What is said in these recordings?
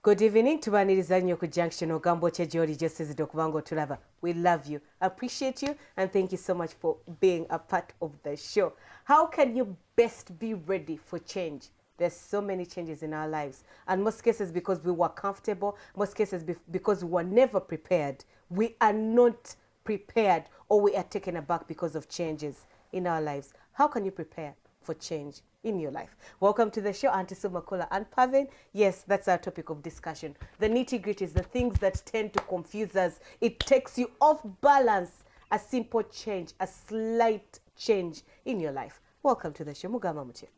Good evening tubaniriza nnyo ku Junction ogambo kye gy'oli gy'osizidde okubanga otulaba. We love you, appreciate you, and thank you so much for being a part of the show. How can you best be ready for change? There's so many changes in our lives, and most cases because we were comfortable, most cases because we were never prepared. We are not prepared, or we are taken aback because of changes in our lives. How can you prepare for change in your life? Welcome to the show, Auntie Sumakula and Pavin. Yes, that's our topic of discussion. The nitty-gritty is the things that tend to confuse us. It takes you off balance. A simple change, a slight change in your life. Welcome to the show. Mugama Muche.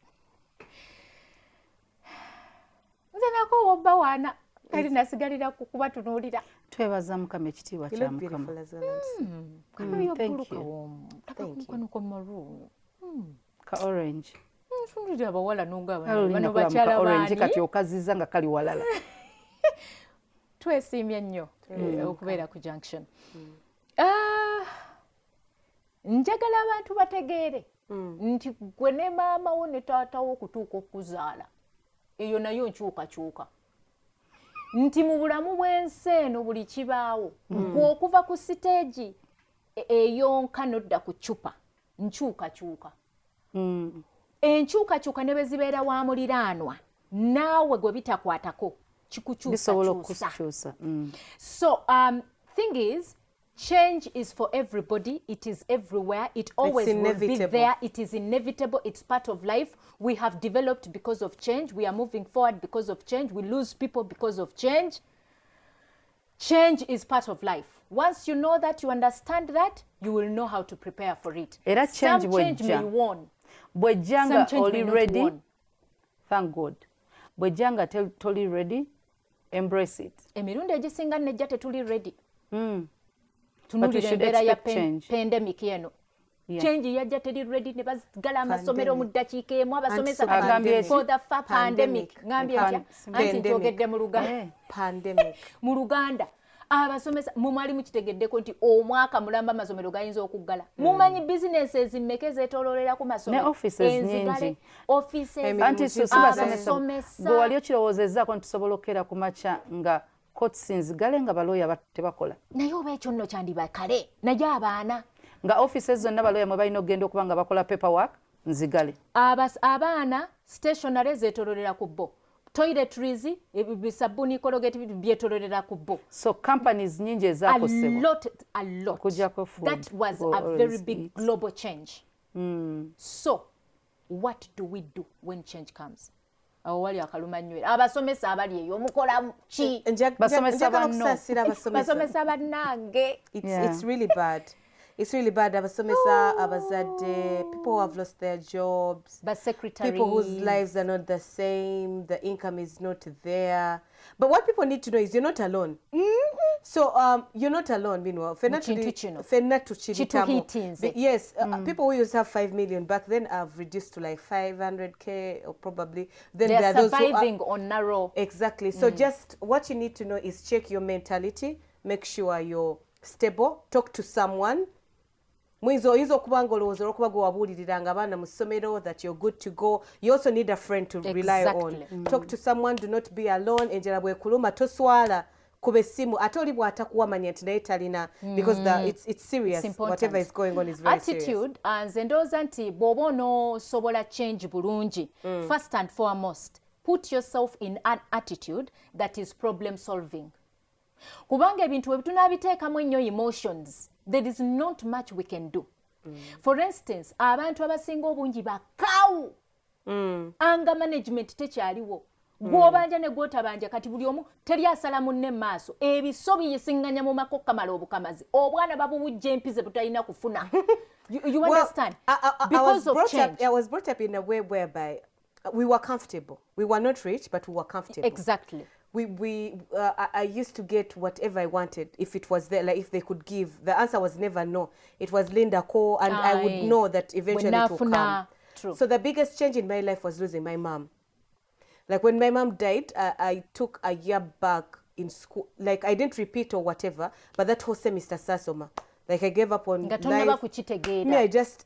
Twebaza mukama ekitiibwa kya mukama. Thank you. Ka orange. Ka orange kati okaziza nga kali walala. Twesiimye nnyo okubeera ku Junction. Njagala abantu bategeere nti gwe ne maama wo ne taata wo okutuuka okuzaala eyo nayo nkyukakyuka. Nti mu bulamu bw'ensi eno buli kibaawo okuva ku siteegi eyonka n'odda ku ccupa nkyukakyuka. Enkyukakyuka ne bwe zibeera wa muliraanwa naawe gwe bitakwatako kikukyusakyusa. So thing is, change is for everybody. It is everywhere. It always will be there. It is inevitable. It's part of life. We have developed because of change. We are moving forward because of change. We lose people because of change. Change is part of life. Once you know that, you understand that, you will know how to prepare for it. Some change may won. Bwejanga only ready. Thank God. Bwejanga totally ready. Embrace it. Emirundi egisinga nejja tetuli ready. But we should expect change. Pandemic eno. Change yajja teri ready ne bazigala amasomero mu ddakiika emu abasomesa for the pandemic. Ngambye atya anti njogedde mu Luganda. Pandemic. Mu Luganda abasomesa mumali mukitegeddeko nti omwaka mulamba amasomero gayinza okuggala. Mumanyi businesses mmeke zeetooloolera ku masomero. Ne offices nyingi. Offices. Anti abasomesa. Gwe wali okirowoozezaako nti tusobola okukeera ku makya nga courts nzigale nga balooya tebakola. Naye oba ekyo nno kyandiba kale naye abaana. Nga offices zonna balooya mwe balina okugenda okuba nga bakola paperwork nzigale. Abaana stationary zeetooloolera ku bo. Toiletries, bisabuni kologeti byetoololera ku bo. So companies nyingi ezakosebwa. A lot. Okujjako food. That was a very big global change. So what do we do when change comes? Awali akaluma nywera. Abasomesa abali eyo mukola ki? Basomesa banno. Basomesa bannange. It's really bad. It's really bad. Abasomesa, abazadde, people who have lost their jobs, people whose lives are not the same, the income is not there. But what people need to know is you're not alone. So you're not alone. Meanwhile, yes, people who used to have 5 million back then have reduced to like 500K or probably. Then they're there are those surviving on narrow. Exactly. So just what you need to know is check your mentality. Make sure you're stable. Talk to someone. Oyinza okuba nga olowooza olwokuba gwe wabuuliriranga abaana mu ssomero that you're good to go. You also need a friend to rely on. Talk to someone. Do not be alone. Enjala bwekuluma toswala kuba essimu ate oli bw'atakuwamanya nti naye talina because it's serious. Whatever is going on is very serious. Attitude nze ndowooza nti bw'oba onoosobola change bulungi, first and foremost put yourself in an attitude that is problem solving. Kubanga ebintu bwe tunaabiteekamu ennyo emotions, there is not much we can do. For instance, abantu abasinga obungi bakaawu. Anger management tekyaliwo. Gw'obanja ne gw'otabanja kati buli omu teri asala munne maaso. Ebiso biyisinganya mu mako kamala obukamazi. Obwana babuwujja empize butalina kufuna. You understand? Because of change. I was brought up in a way whereby we were comfortable. We were not rich, but we were comfortable. Exactly. I used to get whatever I wanted if it was there, like if they could give. The answer was never no. It was Linda Co, and I would know that eventually it would come. True. So the biggest change in my life was losing my mom. Like when my mom died, I took a year back in school. Like I didn't repeat or whatever, but that whole semester sasoma. Like I gave up on life.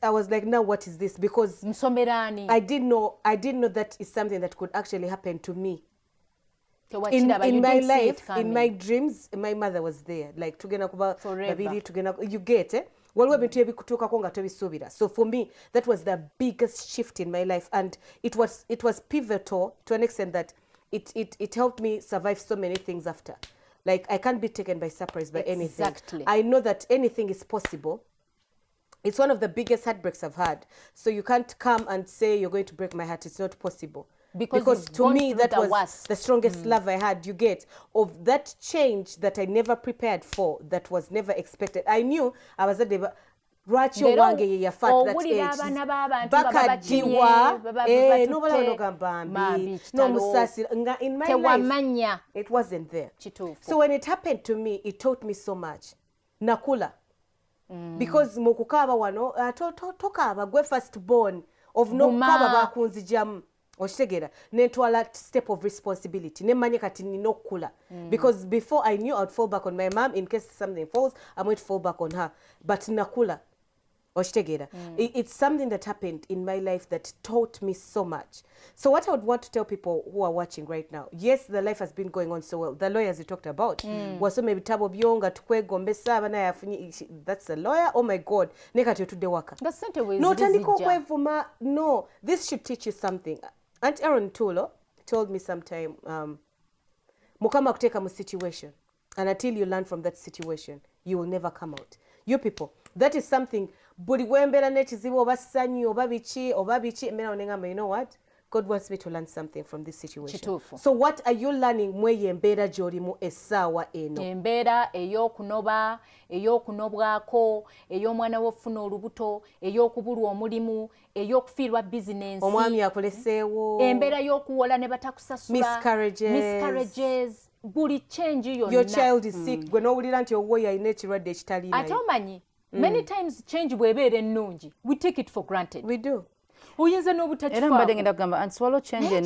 I was like, now what is this? Because I didn't know that is something that could actually happen to me. in my life, in my dreams, my mother was there. Like tugenda kuba babiri tugenda, you get it. Waliwo ebintu ebikutuukako nga tobisuubira. So for me, that was the biggest shift in my life, and it was pivotal to an extent that it helped me survive so many things after. Like I can't be taken by surprise by anything. Exactly. I know that anything is possible. It's one of the biggest heartbreaks I've had. So you can't come and say you're going to break my heart. It's not possible. Because to me, that was the strongest love I had, you get, of that change that I never prepared for, that was never expected. I knew I was at the Racho wange ye yafa at that age. Bakajiwa, no balogambambi, no musasi. In my life, it wasn't there. So when it happened to me, it taught me so much. Nakula. Because mukukaba wano, tokaba, gwe first born, of no kaba bakunzijamu. Oshitegera netwala step of responsibility nemanye kati ninokula because before I knew I'd fall back on my mom in case something falls, I might fall back on her, but nakula oshitegera. It's something that happened in my life that taught me so much. So what I would want to tell people who are watching right now, yes, the life has been going on so well. The lawyers you talked about, wasome bitabo byonga tukwegombesa abana yafunyi, that's a lawyer. Oh my God, nekati otude waka no tandiko kwevuma. No, this should teach you something. Aunt Aaron Tulo told me sometime, mukama kuteka mu situation, and until you learn from that situation, you will never come out. You people, that is something. Buli wembera nechizibu obasanyi obabichi emera onengamba, you know what? God wants me to learn something from this situation. Chitufu. So what are you learning mweye embeera gy'olimu essaawa eno? Embeera ey'okunoba, ey'okunobwako, ey'omwana w'ofuna olubuto, ey'okubulwa omulimu, ey'okufiirwa bizinensi. Omwami akoleseewo. Embeera y'okuwola ne batakusasula. Miscarriages. Buli change yonna. Your child is sick. Gwe n'owulira nti owuwo yalina ekirwadde ekitali naye. Ate omanyi, many times change bw'ebeera ennungi, we take it for granted. We do. Oyinza n'obutakifaako. Era mbadde ngenda kugamba anti swallow change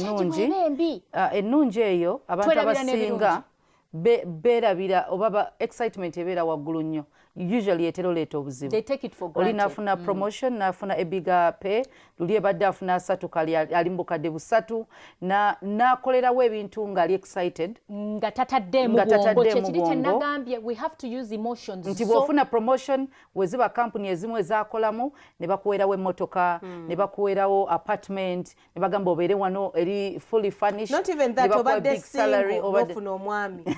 ennungi eyo abantu abasinga beerabira oba excitement ebeera waggulu nnyo. Usually etera oleeta obuzibu. They take it for granted. Oli nafuna promotion, nafuna a bigger pay, luli ebadde afuna 3 kali ali mu bukadde 3 n'akolerawo ebintu ng'ali excited. Nga tataddeemu bwongo. Kyekiri kye nagambye, we have to use emotions. Nti bw'ofuna promotion, weziba kampuni ezimu ezakolamu, ne bakuweerawo emmotoka, ne bakuweerawo apartment, ne bagamba obeere wano eri fully furnished. Not even that, obadde single, ofuna omwami.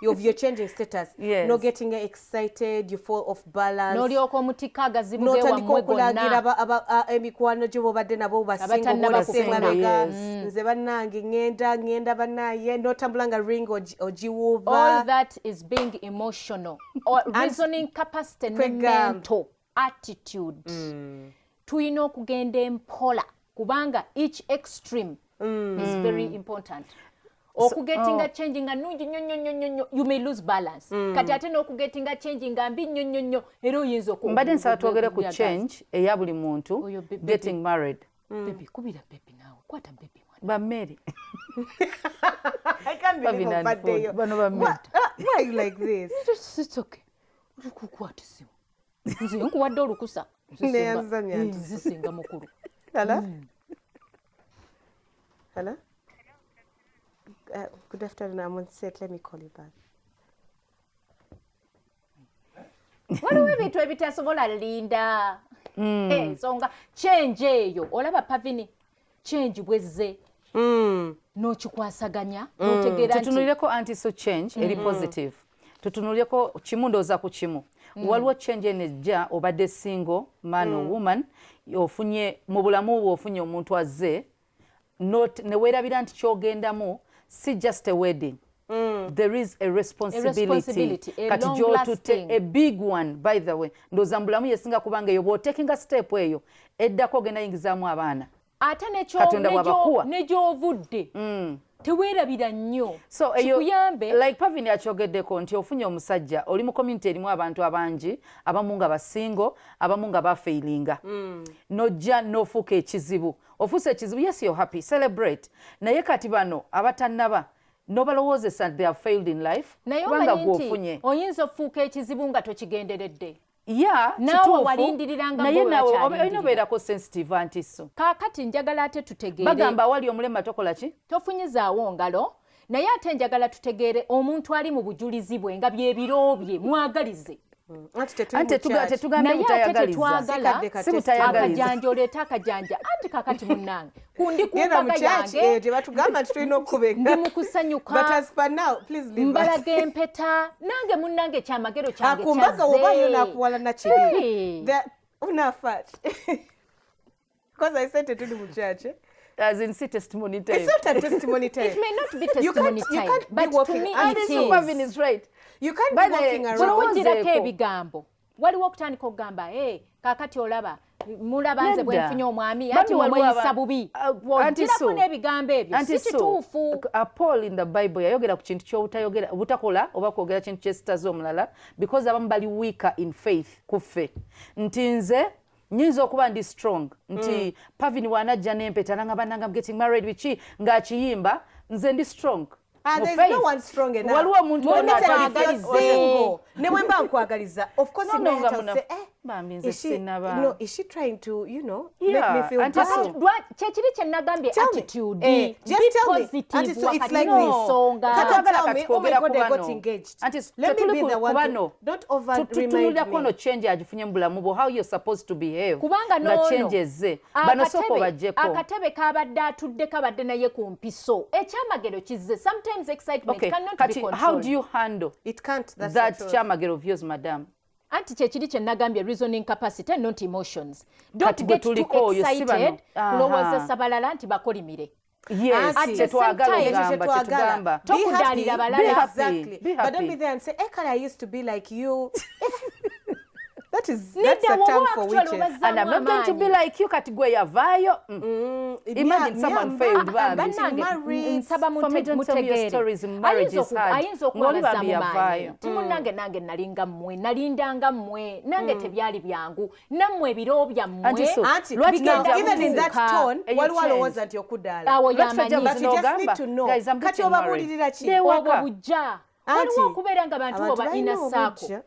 You're changing status. Yes. No getting excited, you fall off balance. N'olyoka omutika agazibuge wammwe gonna. N'otandika emikwano gyo bobadde nabo basinga bolesemabega. Nze bannange ngenda bannaye n'otambula nga ring ogiwuuba. All that is being emotional. Or reasoning capacity ne mental attitude. Tuyina okugenda empola kubanga each extreme is very important. Okugetinga changing nga nungi nnyo, you may lose balance. Kati ate n'okugetinga changing nga mbi nnyo era oyinza okwo. Mbadde nsaba twogere ku change eya buli muntu, getting married. Baby, kubira baby naawe. Kwata baby mwana. Ba Mary. I can't believe how bad they are. Why are you like this? It's okay. Ulikukwata simu. Nze nkuwadde olukusa. Nzisinga mukulu. Hello? Hello? Good afternoon, I'm on set. Let me call you back. Waliwo ebintu ebitasobola linda. Songa change eyo. Olaba Pavini, change bwezze. N'okikwasaganya. N'otegeera nti. Tutunulireko anti-so change, eri positive. Tutunulireko kimu ndooza ku kimu. Waliwo change enejja obadde single, man or woman, ofunye mu bulamu bwo ofunye omuntu azze, ne weerabira nti kyogendamu see just a wedding. There is a responsibility. Kati gy'otutte a big one, by the way. Ndooza mbulamu yesinga kubanga eyo bw'otekinga step eyo eddako ogenda yingizaamu abaana. Ate ne gy'ovudde teweerabira nnyo. So kikuyambe like Pavini akyogeddeko nti ofunye omusajja oli mu community erimu abantu abangi, abamu nga basingo, abamu nga bafeilinga. Nojja n'ofuuka ekizibu. Ofuuse ekizibu, yes you're happy, celebrate. Naye kati bano abatannaba n'obalowoozesa they have failed in life. Naye omanyi nti oyinza ofuuka ekizibu nga tokigenderedde. Yeah, nawe walindiriranga naye nawe olina obeerako sensitive anti so. Kaakati njagala ate tutegeere. Bagamba wali omulema tokola ki? Tofunyizaawo ngalo naye ate njagala tutegeere omuntu ali mu bujulizi bwe nga byebiro bye mwagalize Ante tugambe butayagaliza akajanja oleeta akajanja anti kakati munnange kundi kumbaga yange tebatugamba tulina okubega ndi mu kusanyuka mbalaga empeta nange munnange kyamagero kyange akumbaga obayo nakuwala nakibi unafat because I said tuli mu church as in see testimony time. It's not a testimony time. It may not be testimony time, but to me it is right. You can't be walking around. Ebigambo waliwo okutandika okugamba kakati olaba mulaba nze bwe nfunye omwami ati wamweyisa bubi wondirako n'ebigambo ebyo si kituufu. Paul in the Bible yayogera ku kintu ky'obutayogera obutakola oba kwogera kintu kyesitaze omulala because abamu bali weaker in faith kuffe nti nze nyinza okuba ndi strong nti Pavin wanajja n'empeta nanga bananga getting married bichi ng'akiyimba nze ndi strong. There's no one strong enough. Waliwo omuntu single. Ne bwemba nkwagaliza. Of course, you know how to say, is she trying to, make me feel bad? Chechiri chenagambye attitude. Just tell me. Auntie, so it's like this. Tell me, oh my God, I got engaged. Let me be the one. Don't over-remind me. Kono change ajifunye mbulamubo how you're supposed to behave. Kubanga no changes. Bano soko bajeko. Akatebe kabadde atudde kabadde naye ku mpiso. Ekyamagero kizze. Sometimes excitement cannot be controlled. How do you handle it? Can't. That's that kyamagero of yours, madam? Anti kyekiri kye nagambye reasoning capacity and not emotions. Don't get too excited kulowooza sabalala nti bakolimire. Yes, at the same time, tokudaalira balala. Exactly. But don't be there and say, Kale, I used to be like you. That's a term for witches. And I'm not going to be like you, Katigwe Yavayo. Imagine someone failed. For me, don't tell me your stories. Marriage is hard. Ngoliba be Yavayo. Timunange nange nalinga mwe, nalindanga mwe, nange tebyali byangu, namwe biro bya mwe. Auntie, even in that tone, waliwo wasn't yokudala. Awo yamanyi. But you just need to know. Kati obabulirira ki? Obo bujja. Waliwo okubeera nga bantu oba ina saako.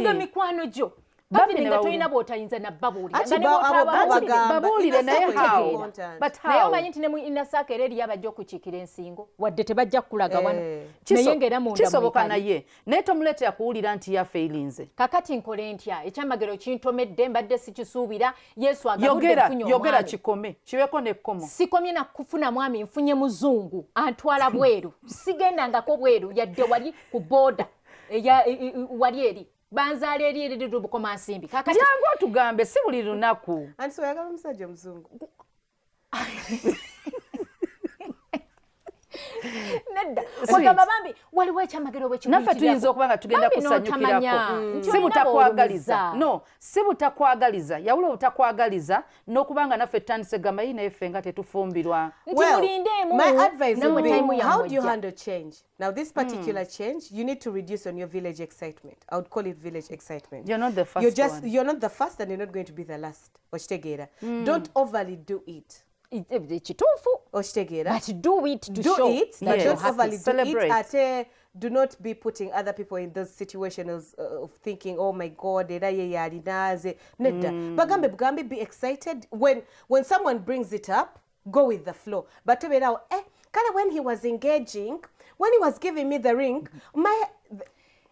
Nga mikwano gyo. Pavin nga toyina bw'otayinza na babuulira. Babuulire naye how? But how? Naye omanyi nti ne mu inasaaka era eriyo abajja okukiikira ensingo wadde tebajja kukulaga wano. Naye ng'era munda kisoboka naye. Naye tomuleetera kuwulira nti yafeelinze. Kakati nkole ntya? Ekyamagero kintomedde mbadde sikisuubira. Yesu agabudde nfunye omwami. Yogera kikome. Kibeeko n'ekkomo. Sikomye na kufuna mwami nfunye muzungu. Antwala bweru. Sigendangako bweru yadde wali ku booda. Wali eri. Banzaale eri bukoma nsimbi. Kakati jangu otugambe si buli lunaku. Anti so yagala omusajja muzungu. Nedda. Kwagamba bambi waliwo ekyamagero bwe kimuyitira. Naffe tuyinza okuba nga tugenda kusanyukirako. Si butakwagaliza. No, si butakwagaliza. Yawula obutakwagaliza n'okubanga naffe tutandise gamba naye ffe nga tetufumbirwa. My advice would be, how do you handle change? Now, this particular change, you need to reduce on your village excitement. I would call it village excitement. You're not the first one. You're not the first and you're not going to be the last. Don't overly do it. Kituufu. But do it to show that you're don't overly do it. Do not be putting other people in those situations of thinking, oh my God, bagambe bugambe, be excited. When someone brings it up, go with the flow. But Kale, when he was engaging, when he was giving me the ring,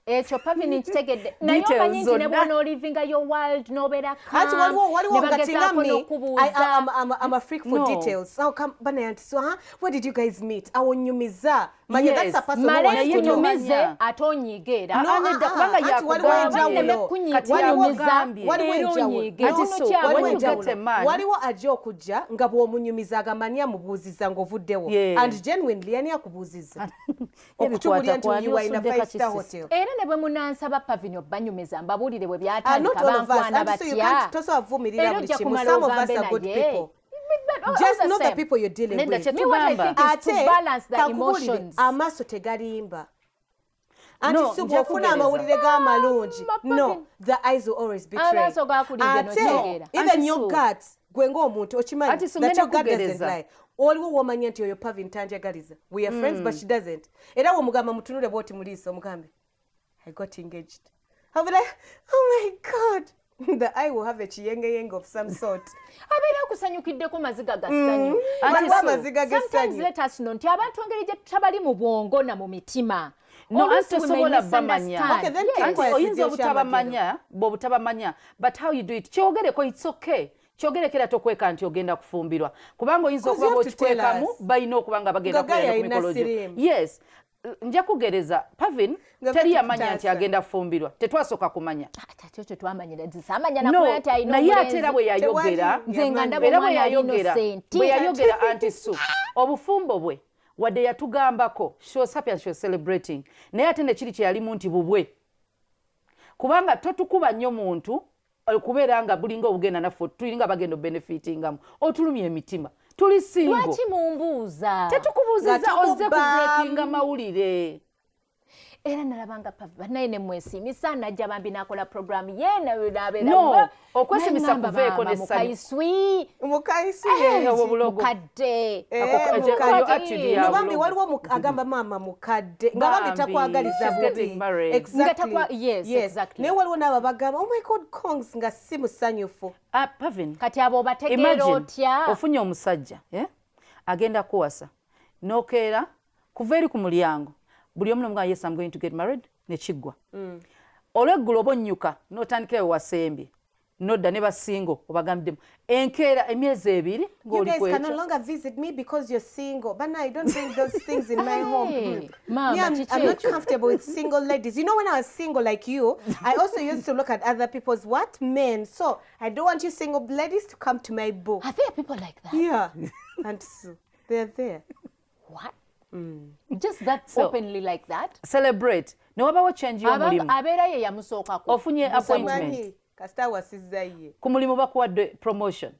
ekyo Pavin nkitegedde naye omanyi nti ne bw'ona olivinga your world n'obeera I'm a freak for details. So where did you guys meet? Awonyumiza. Manya, that's a person who wants to know. Ate onyigeera. Waliwo ajja okujja nga bw'omunyumiza agamanya amubuuziza ng'ovuddewo. And genuinely ani akubuuziza? Okutubulya nti you are in a 5-star hotel. Era ne bwe munansaba Pavin obbanyumiza mbabuulire bwe byatandika bankwana batya. Tosobola buli kimu. Some of us are good people. Just know the people you're dealing with. Me what I think is to balance the emotions. Amaaso tegalimba. Anti si bw'ofuna amawulire g'amalungi. No, the eyes will always betray. Even your guts, gwe ng'omuntu okimanyi that your gut doesn't lie. Waliwo w'omanya nti oyo Pavin tanjagaliza. We are friends but she doesn't. Era w'omugamba mutunule bw'oti mu liiso omugambe, I got engaged. I'll be like, oh my God. the eye will have a chiyenge of some sort. Abeera kusanyukiddeko maziga ga ssanyu. Sometimes let us know nti abantu engeri gye tabali mu bwongo na mu mitima. No, Oluusi we may anti bamanya. Okay, then misunderstand. keep quiet. Oyinza obutabamanya, bw'obutabamanya, but how you do it. Kyogereko, it's okay. Kyogerekera tokweka nti ogenda kufumbirwa. Kubanga oyinza okuba ng'okikwekamu balina okuba nga bagenda kuyenda ku mikolo gyo. Yes. Nja kugereza Pavin teri yamanya nti agenda kufumbirwa. Tetwasooka kumanya. Ate ekyo twamanyira zisamanya nakola nti alina naye ate era bwe yayogera nze nga ndaba omwana innocent. bwe yayogera anti Su obufumbo bwe wadde yatugambako she was happy and she was celebrating naye ate ne kiri kye yalimu nti bubwe kubanga totukuba nnyo muntu okubeera nga bulinga obugenda naffe tulinga bagenda benefitingamu otulumya emitima tuli singo lwaki mumbuuza tetukubuuziza ozze ku breakinga mawulire era nalabanga naye ne mwesimisa najja bambi nakola program yena nabeera no okwesimisa kuveeko ne mukaiswi obulogo mukadde no bambi waliwo agamba mama mukadde nga bambi takwagaliza bubi naye waliwo n'abo bagamba oh my god Kongs nga si musanyufu Pavin kati abo bategeera otya ofunye omusajja agenda kuwasa nokeera kuva eri ku mulyango buli omu nomuga yes I'm going to get married nekiggwa olweggulo obonnyuka n'otandikira wewasembye nodda ne basingo obagambiddemu enkeera emyezi ebiri you guys can no longer visit me because you're single but now I don't bring those things in my home I'm not comfortable with single ladies. You know, when I was single like you, I also used to look at other people's men, so I don't want you single ladies to come to my book. Are there people like that? Yeah. And so they're there. What? Just that openly like that? Celebrate. No wabawo change y'omulimu. Abeera ye yamusookako. Ofunye appointment. Kasita wasiza ye. Ku mulimu bakuwadde promotion.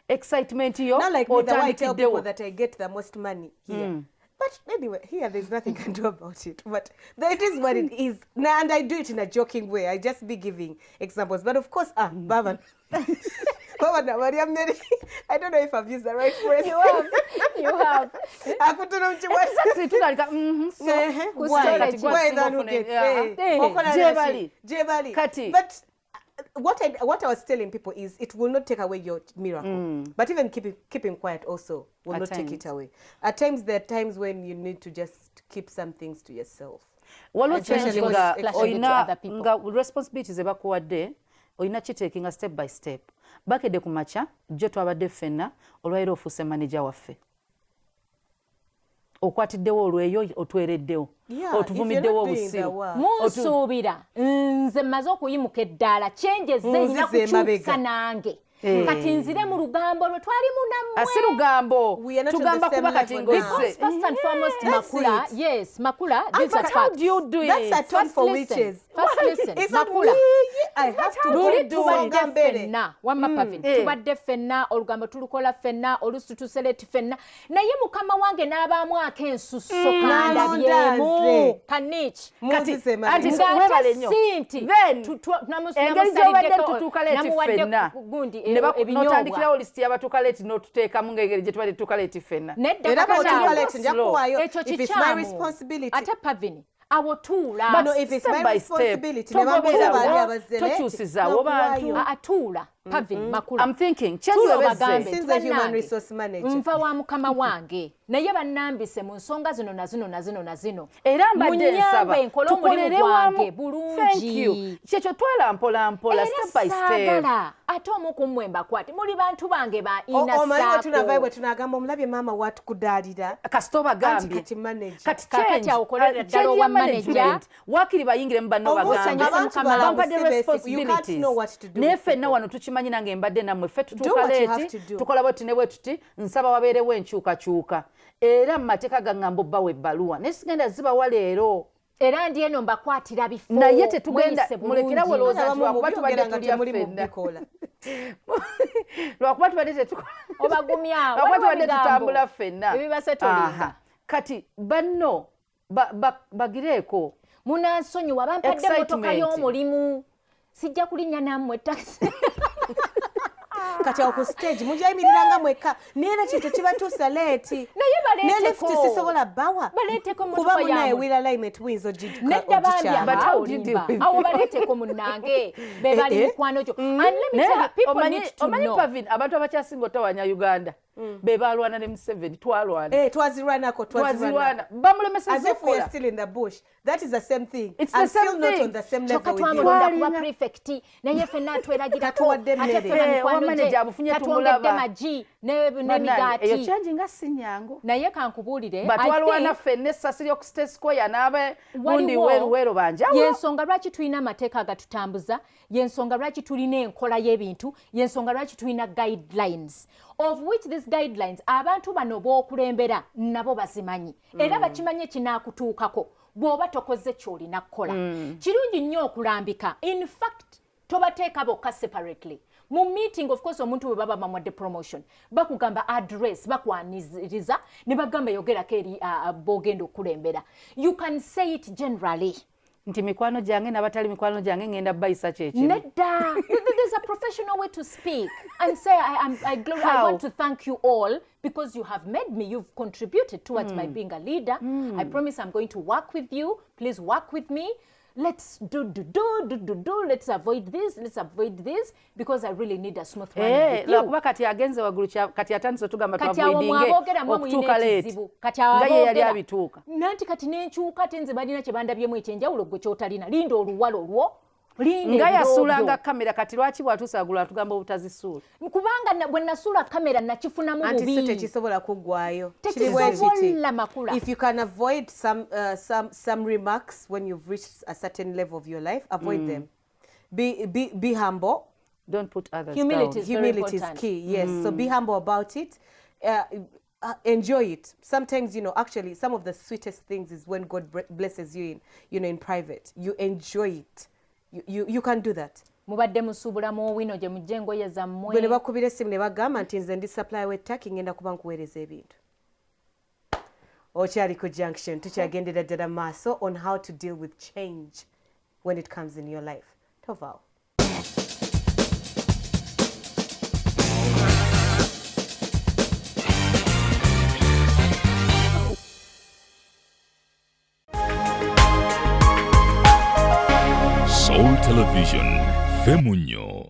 Excitement yo. Not like me, the way I tell people that I get the most money here. But anyway, here there's nothing I can do about it. But it is what it is. Now, and I do it in a joking way. I just be giving examples. But of course, Baban. I don't know if I've used the right phrase. You have. I couldn't know But what I was telling people is it will not take away your miracle. But even keeping quiet also will not take it away. At times, there are times when you need to just keep some things to yourself. Nga responsibilities ebakuwadde oyina kiteekinga step by step. Bakedde ku makya jjo twabadde ffenna olwaliro ofuuse manager waffe. Okwatiddewo olweyo otwereddewo otuvumiddewo obusiru munsuubira nze mmaze okuyimuka eddaala kyenje zeyina kukyusa nange kati nzire mu lugambo lwe twali munammwe si lugambo tugamba kuba kati because first and foremost makula yes makula this is how do you do it? That's a turn for witches. First listen it's makula I have to go do fenna wamma Pavin tubadde fenna olugambo tulukola fenna olusu tuseleti fenna naye mukama wange n'abaamu akensusso kandabyemu kaniki kati webale nnyo engeri gyobadde tutuuka leeti fenna n'otandikirawo lisiti y'abatuukaleeti n'otuteekamu ng'engeri gye tubadde tutuukaleeti fenna ekyo kikyamu ate Pavin abo tuula tokyusizaawo bantu atuula Pavin makula I'm thinking change your bagambe since the human resource manager nva wa mukama wange naye bannambise mu nsonga zino na zino era mbadde nsaba tukolere wange bulungi kyekyo twala mpola step by step ate omukumwe mbakwate muli bantu bange ba ina saako tunavayo bwe tunagamba omulabye mama watukudaalira kasita obagambye kati awukolera ddala owa manager wakiri bayingire mu banno bagambye responsibilities naye ffenna wano tukimanyi nange mbadde nammwe ffe tutuuka leeti tukola bwe ne bwe tuti nsaba wabeerewo enkyukakyuka era mu mateeka gaŋŋamba obbawa ebbaluwa naye sigenda zibawa leero era ndi eno mbakwatira bifo naye tetugenda mulekerawo olowooza nti lwakuba tubadde tulya ffenna lwakuba tubadde tetukola obagumyawo lwakuba tubadde tutambula ffenna ebibase tolinga kati banno bagireeko munansonyiwa bampadde motoka y'omulimu sijja kulinnya nammwe takisi kati awo ku stage mujayimiriranga mwekka neera kintu kibatuusa leeti ne lift sisobola bawa kuba munaye wheel alignment wins nedda bambi awo baleeteko munnange be bali mikwano gyo omanyi Pavin abantu abakyasinga otawanya Uganda be balwana ne Museveni twalwana twazirwanako bamulemeseza as if we are still in the bush. That is the same thing. It's I'm the same still not thing. on the same level with you. twamulonda kuba prefect naye ffenna atweragirako ate ffenna mikwano gye tatwongedde magi n'emigaati eyo kyanji nga sinyangu naye kankubuulire batwalwana ffenna essasi ly'oku State Square n'abe gundi weeruweeru banjawo yensonga lwaki tulina amateeka agatutambuza yensonga lwaki tulina enkola y'ebintu yensonga lwaki tulina guidelines of which these guidelines abantu bano b'okulembera nabo bazimanyi era bakimanyi ekinaakutuukako bw'oba tokoze ky'olina kukola kirungi nnyo okulambika in fact tobateeka bokka separately mu meeting of course omuntu bwe baba bamwadde promotion bakugamba address bakwaniriza ne bagamba yogerako eri b'ogenda okulembera you can say it generally nti mikwano gyange n'abatali mikwano gyange ngenda bayisa kyekimu nedda there's a professional way to speak and say I want to thank you all because you have made me, you've contributed towards my being a leader. I promise I'm going to work with you. Please work with me. Let's do. Let's avoid this because I really need a smooth running with you. Kuba kati agenze waggulu kati atandise otugamba twavuidinge okutuuka leeti nga ye yali abituuka nanti kati nenkyuka ate nze balina kye bandabyemu ekyenjawulo gwe kyotalina linda oluwalo olwo nga yasuulanga kamera kati lwaki bwatuusa waggulu atugamba obutazisuula kubanga bwe nasuula kamera nakifunamu bubi anti so tekisobola kuggwayo tekisobola makula. If you can avoid some remarks when you've reached a certain level of your life, avoid them. Be humble. Don't put others Humility down. is very Humility is important. key, yes. So be humble about it. Enjoy it. Sometimes, actually, some of the sweetest things is when God blesses you in private. You enjoy it. You can do that. Mubadde musuubulamu owino gye mujje engoye zammwe. Bwe ne bakubira essimu ne bagamba nti nze ndi supply w'ettaki ngenda kuba nkuweereza ebintu. Okyali ku Junction tukyagendera ddala maaso on how to deal with change when it comes in your life. Tovaawo. Soul Television, Femunyo.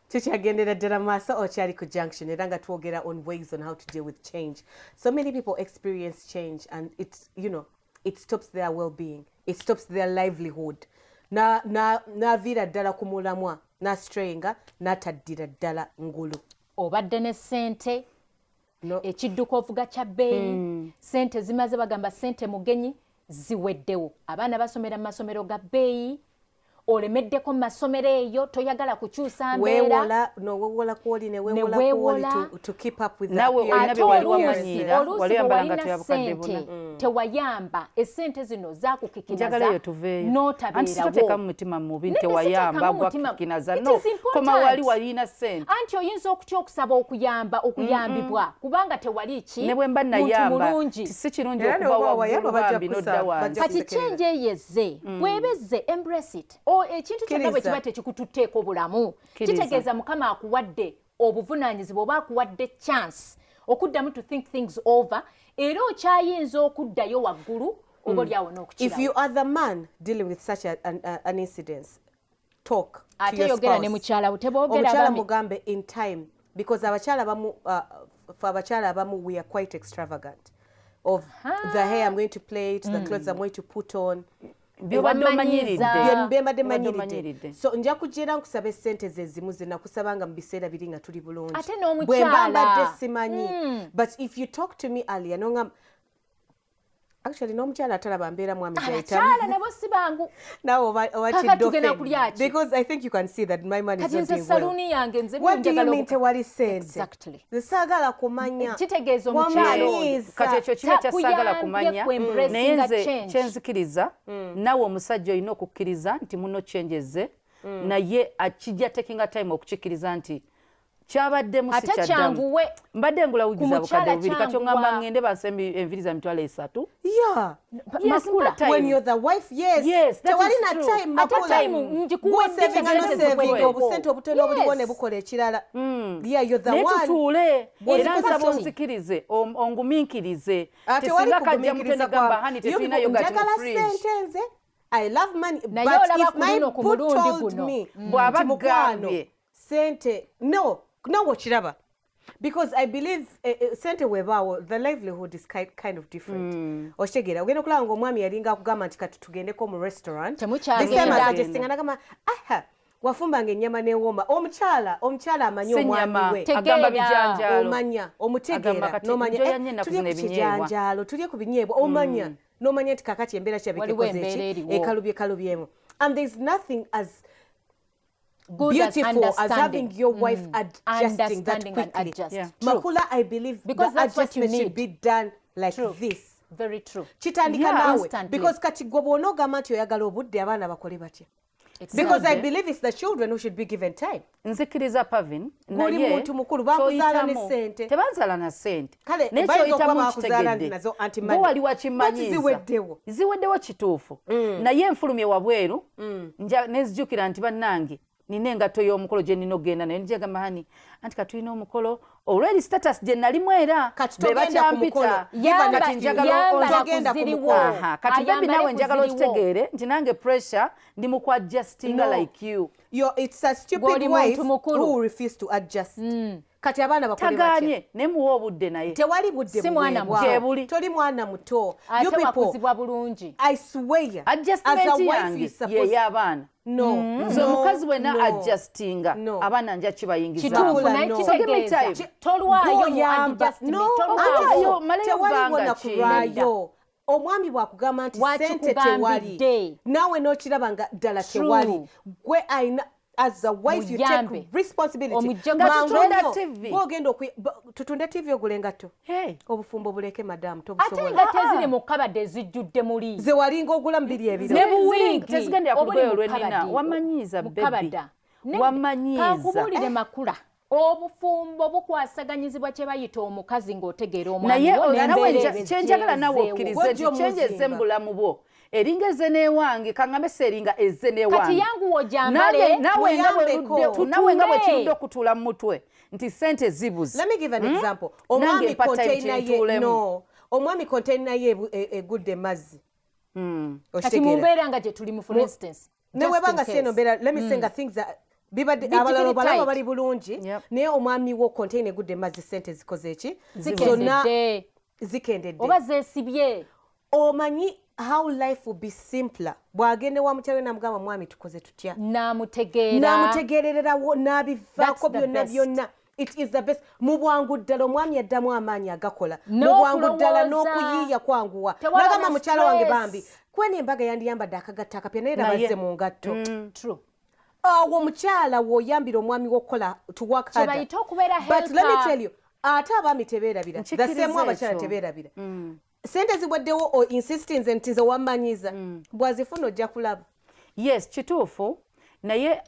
Tukyagendera ddala maaso okyali ku Junction era nga twogera on ways on how to deal with change. So many people experience change and it stops their well-being. It stops their livelihood. Naviira ddala ku mulamwa nastrayinga nataddira ddala ngulu. Obadde ne ssente ekidduka ovuga kya bbeeyi ssente zimaze bagamba ssente mugenyi ziweddewo abaana basomera mu masomero ga bbeeyi olemeddeko mu masomero eyo toyagala kukyusa mbeera weewola kwoli ne weewola kwoli to keep up with nawe olina bye wali wamanyira wali yambalanga tuyabukadde buna tewayamba essente zino njagala eyo tuveeyo anti sitoteeka mu mutima mubi tewayamba gwakikinaza no koma wali walina ssente anti oyinza okutya okusaba okuyambibwa kubanga tewali ki ne bwe mba nayamba si kirungi okuva waggulu bambi nodda wansi kati change eyezze bwebezze embrace it ekintu kyonna bwe kiba tekikututeeka obulamu kitegeeza mukama akuwadde obuvunaanyizibwa oba akuwadde chance okuddamu to think things over era okyayinza okuddayo waggulu oba olyawo n'okukirawo. If you are the man dealing with such an incident, talk to your spouse. Ate yogera ne mukyala teboogera omukyala mugambe in time because abakyala abamu we are quite extravagant of the hair I'm going to plait, the clothes I'm going to put on. Byobadde omanyiridde so nja kujeera nkusaba essente ze zimu ze nakusabanga mu biseera biri nga tuli bulungi ate n'omukyala bwe mba mbadde simanyi but if you talk to me earlier nongamba actually n'omukyala atalaba mbeera mwami abakyala nabo si bangu nawe owakiddoffe because I think you can see that my man is not doing well. Yange nze what do you mean tewali sente exactly saagala kumanya kitegeeza omukyalo kati ekyo kiba kyasaagala kumanya naye nze kyenzikiriza nawe omusajja olina okukkiriza nti muno kyenjeze naye akijja takinga time okukikiriza nti kyabaddemu si ate kyaddamu kyanguwe mbadde ngulawugiza bukadde bubiri kati oŋŋamba kyanguwa. ŋŋende bansembi enviri za mitwalo 3 Yeah. Yes, Makula. time. When you're the wife, yes. Yes, that Tewali is na true. time Ate Makula. time njikuwedde Saving ano sente saving zikweko. obusente obutono obuliwo ne bukola ekirala. Yeah, you're the naye one. tutuule Bw'ozikoze era nsaba sorry. onzikirize ongumiikirize Tewali tesinga kajja mutwe kugumikiriza negamba kwa- hani Yo tetulina people, yogati mu njagala fridge sente nze. I love money, Naye but olaba if ku my luno ku book mulundi told guno. me Bw'aba nti mukwano, gambye. sente no kiraba because I believe sente webaawo the livelihood is kind of different. Okitegeera ogenda okulaba ng'omwami yalinga akugamba nti kati tugendeko mu restaurant Temukyagenda. nagamba aha wafumbanga ennyama newooma omukyala amanyi Si omwami nyama, we agamba Tegeera. bijanjaalo. omanya Agamba omutegeera kati nomanya njoya nnyo ennaku tulye zino ku ebinyeebwa. kijanjaalo tulye ku binyeebwa omanya nomanya nti kakati embeera Waliwo embeera eriwo. ekalubyemu and there's nothing as Good as beautiful as understanding. having your wife adjusting that Understanding and quickly. adjust. Yeah. Makula, I believe Because the that's what you adjustment should need. be done like True. this. Very true. Kitandika Yeah. naawe Instantly. because kati gwe bw'onoogamba nti oyagala obudde abaana bakole batya Exactly. because I believe it's the children who should be given time. nzikiriza Pavin Guli naye muntu mukulu, bakuzaala ne ky'oyitamu- ssente. tebanzaala na ssente Kale, naye bayinza okuba ky'oyitamu bakuzaala kitegedde nazo anti gwe money. wali But wakimanyiiza ziweddewo. kituufu naye enfulumye wabweru nezijjukira nti bannange nina engatto y'omukolo gye nina okgenda naye njagamba hani anti katulina omukolo olweri status gye nalimu era Kati be togenda ku mukolo. bakyampita Yamba- kati njagala yambala togenda ku kuziriwo. mukolo. Aha, kati bebi Ayambale nawe njagala kuziriwo. okitegeere nti nange pressure ndi mu kuadjustinga No. like you It's a stupid Gw'oli wife muntu mukulu. who will refuse to adjust. Kati abaana bakole batya. tagaanye naye muwa obudde naye Tewali budde Si mwana buweebwa. muto. Gye buli. Toli mwana muto. Ate You people, wakuzibwa bulungi. I swear, as adjustment a wife, yange you're supposed yey'abaana No, nze omukazi wenna no. adjustinga No. abaana nja kibayingiza Kituufu Makula, naye no. kitegeeza. So give me time. Tolwayo mu Gw'oyamba. adjustment. No, Tolwayo, ate maleyo tewali bbanga wonna ki. kulwayo. Omwami bw'akugamba nti sente Wakikugambidde. tewali naawe n'okiraba nga ddala True. tewali gwe ayina as a wife you Muyambe. take responsibility. Omujje Nga Mangu tutunda nnyo, TV. gw'ogenda tutunde TV ogule engatto Hey. obufumbo buleke madamu Ate tobusobola nga teziri mu kabadde ezijjudde muli. ze walinga ogula mu biri ebiro Ne buwingi. tezigendera ku obuli lugoye mu olwenina kabadde. wamanyiiza Mu bebi kabadda. Ne- wamanyiiza Kankubuulire Makula. Obufumbo bukwasaganyizibwa kye bayita omukazi ng'otegeera omwami naye wo nawe n'embeera kyenjagala nawe ezeewo. okkirize nti Gojja kyenje eze omuzimba. mu bulamu bwo eringa eze n'ewange kaŋŋambe seeringa eze Kati n'ewange yangu wojambale. nawe nga bwe muyambeko. ludde nawe nga bwe Tutuule. kirudde okutuula mu mutwe nti sente zibuze Let me give an example. Nange Omwami empata container ye ekintuulemu. no. Omwami container ye egudde mazzi. Kati mu mbeera nga gye tulimu for instance. Ne just webanga in case. seno mbeera let me say nga things that bibadde Bitikiri abalala balaba tight. bali bulungi Yep. naye omwami wo container egudde mazzi sente zikoze eki Zikendedde. zikendedde Oba zeesibye. omanyi how life will be simpler bw'agenda wa mukyala we namugamba mwami tukoze tutya N'amutegeera. n'amutegeererawo n'abivaako That's the byonna best. byonna it is the best mu bwangu ddala omwami addamu amaanyi agakola mu N'okulowooza. bwangu ddala n'okuyiiya kwanguwa Tewaba nagamba na mukyala wange stress. bambi kwena embaga yandiyambadde akagatta akapya naye Naye. rabazze mu ngatto True. awo omukyala w'oyambira omwami w'okukola to work Kye harder. bayita okubeera But let me helper. tell you ate abaami tebeerabira the Nkikiriza same abakyala ekyo. tebeerabira sente zibwaddewo o insisting nti ze wammanyiza bwazifuna ojja kulaba yes kituufu naye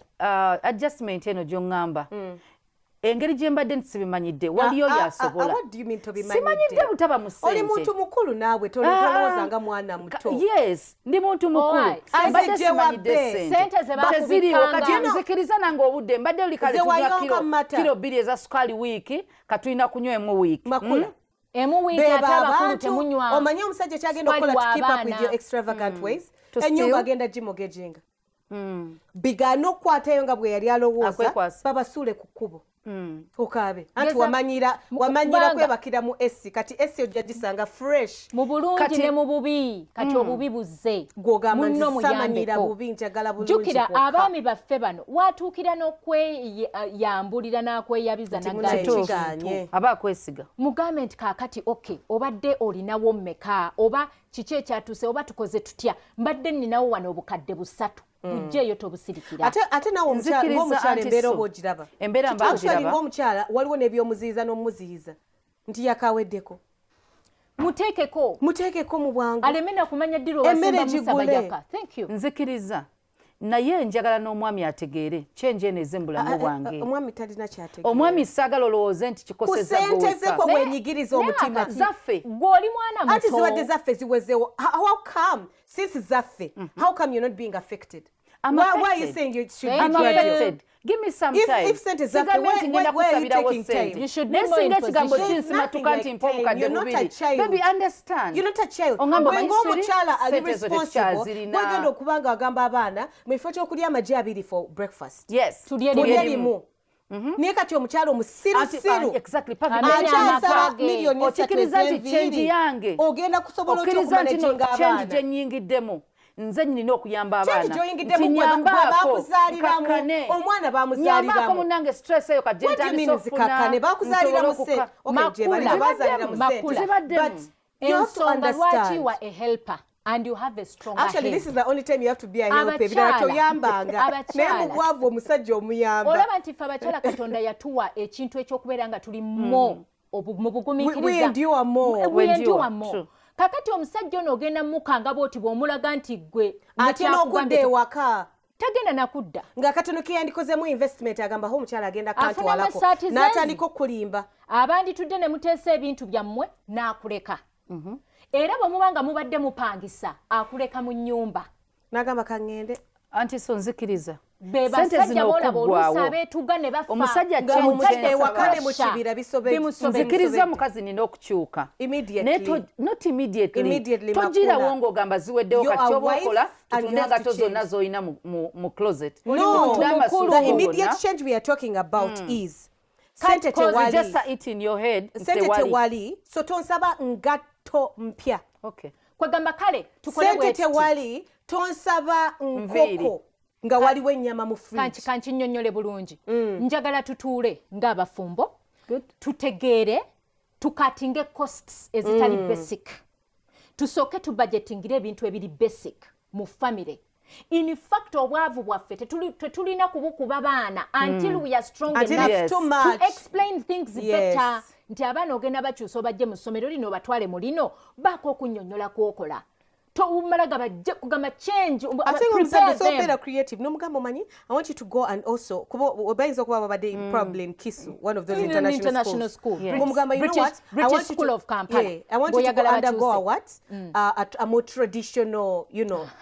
adjustment eno gy'oŋŋamba engeri gye mbadde nti sibimanyidde waliyo yasobola what do you mean simanyidde butaba mu ssente oli muntu mukulu naawe tolowooza nga mwana muto yes ndi muntu mukulu Alright. mbadde Azijje simanyidde wabbe. Sente ze teziriwo bakubikanga. kati nzikiriza nange obudde mbadde oli kale Ze tunywa wayonka mata. kiro 2 eza sukaali wiiki katulina kunywa emu wiiki makula Emu wiiki ate beba abakulu abantu temunywa. omanyi omusajja kyagenda okukola Sukaali to keep up w'abaana. with your extravagant ways To ennyumba steal. agenda gimogeginga bigaana okukwatayo nga bwe yali alowooza Akwekwasa. babasuule ku kkubo okaabe anti Geza- wamanyira kubanga- kwebakira mu esi kati esi ojja gisanga fresh mu bulungi Kati- ne mu bubi kati obubi buzze gwogamba nti Munno samanyira muyambeko. bubi njagala bulungi jjukira kwokka. abaami baffe bano watuukira n'okweyambulira n'akweyabiza Nti naggala munaye ekintu. kigaanye. aba akwesiga mugambe nti kaakati okay obadde olinawo mmeka oba kiki ekyatuuse oba tukoze tutya mbadde nninawo wano obukadde 3 bujjeeyo tobusirikira ate nawe Nzikiriza ng'omukyala anti embeera so. oba ogiraba Embeera mba Actually, ngiraba. ng'omukyala waliwo n'ebyomuziyiza n'omuziyiza nti yakaweddeko muteekeko muteekeko mu bwangu aleme nakumanya ddiro Emmere wasimba musaba gigule. yaka thank you nzikiriza naye njagala n'omwami ategeere change eno ezembulamu bwange omwami talina kyategeera omwami saagala olowooze nti kikoseza kusente ze kwa wenyigiriza omutima zaffe gw'oli mwana ati muto ziwadde zaffe ziwezeewo how come since zaffe how come you're not being affected I'm why affected. are you saying you should Thank be you. affected Give me some If- time. if sente zaffe, Sigambye where- nti ngenda where are you kusabirawo taking sente. time? You should be more in Nesinga ekigambo position. kinsima There's tuka nti nothing mpa like obukadde time. You're not a bubiri. child. Baby, understand. You're not a child. Ongamba Bwe manyi ng'omukyala ali sente zo responsible tekyazirina. wegenda okuba nga agamba abaana mu kifo ky'okulya amagi abiri for breakfast Yes. Tulye tulye limu. limu naye kati omukyala omusirusiru Exactly. akyasaba miliyoni esatu Okkiriza nti change ez'enviiri yange. ogenda kusobola otya Okkiriza nti no okumanaginga change abaana gye nnyingiddemu. Nze nina okuyamba change abaana. gyoyingiddemu Nti nyambaako, bakuzaaliramu nkakkane. omwana Nyambaako bamuzaaliramu munnange stress eyo kajje What do you mean ntandise zikakkane bakuzaaliramu se okay gye bali bazaaliramu Makula. sente Zibaddemu. but you have to ensonga lwaki understand you are a helper and you have a strong actually this is the only time you have to be a help Abakyala. ebirala toyambanga Abakyala. naye mugwavu omusajja omuyamba olaba nti ffe abakyala katonda yatuwa ekintu ekyokubeera nga tuli mu we bugumiikiriza endure more We endure True. more. kakati omusajja ono ogenda mukanga bwoti bw'omulaga nti gwe ate n'okudda ewaka tagenda nakudda ng'akatono ke yandikozemu investment agambaho omukyala agenda kantwalako Afunamu essaati ze n'atandika okulimba abanditudde ne muteesa ebintu byammwe n'akuleka era bwe muba nga mubadde mupangisa akuleka mu nnyumba n'agamba kaŋŋende Anti so nzikiriza. be Sente basajja zino boolaba oluusi okuggwaawo. abeetuga ne bafa Omusajja nga change mutadde ewaka ne mu Basha. kibira bisobedde Bimusobedde. nzikiriza mukazi nina okukyuka. Immediately. Not immediately. Immediately, Tojjirawo Makula. ng'ogamba ziweddewo You kati are kyoba wife okola and you tutunde have to engato zonna change. z'olina mu closet. No, Tutunde amasuuka the gonna. immediate change we are talking about is Kati sente cause You just tewali it in your head. sente tewali. tewali so tonsaba ngatto mpya Okay. kwegamba kale tukole sente bwe tuti. tewali tonsaba Nviiri. nkoko nga waliwo ennyama mu fridge kankinnyonnyole bulungi njagala tutuule ng'abafumbo Good. tutegeere tukatinge costs ezitali basic tusooke tubudgetingire ebintu ebiri basic mu family in fact obwavu bwaffe tetulina kubukuba baana until we are strong Until enough it's too much. to explain things Yes. better nti abaana ogenda bakyusa obajje mu ssomero lino obatwale mu lino baako okunnyonnyola kwokola tomalaga bajje kugamba change ate prepare omusajja them. sobeera creative n'omugamba omanyi I want you to go and also kuba bayinza okuba babadde probably in Kisu one of those In an international school. Yes. ng'omugamba you know British- what I British want you School to, of Kampala. yeah, I want you to go Bw'oyagala undergo a bakyuse. what a more traditional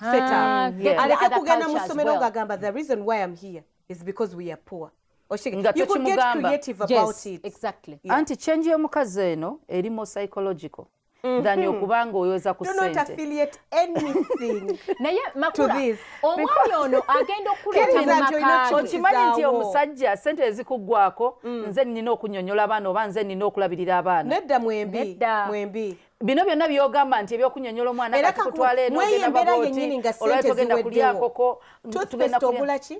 setup get the aleke other kugenda mu culture as ssomero well. ng'agamba the reason why I'm here is because we are poor Oshige, Nga you could get tokimugamba. creative about Yes, it exactly. Yeah. Anti change y'omukazi eno eri more psychological than okuba ng'oyoza ku do not ssente. affiliate anything naye To makula this. omwami ono agenda okuleeta Kkiriza mu nti olina maka ge. Okimanyi nti Zaawo. omusajja ssente ezikuggwako nze nina okunnyonnyola abaana oba nze nina okulabirira abaana. nedda mwembi Nedda. mwembi Bino byonna by'ogamba nti ebyokunnyonnyola omwana Era kati kutwala eno mweyo ogenda embeera babooti yennyini nga olwali ssente togenda kulya ziweddewo. nkoko tugenda toothpaste kulya ogula ki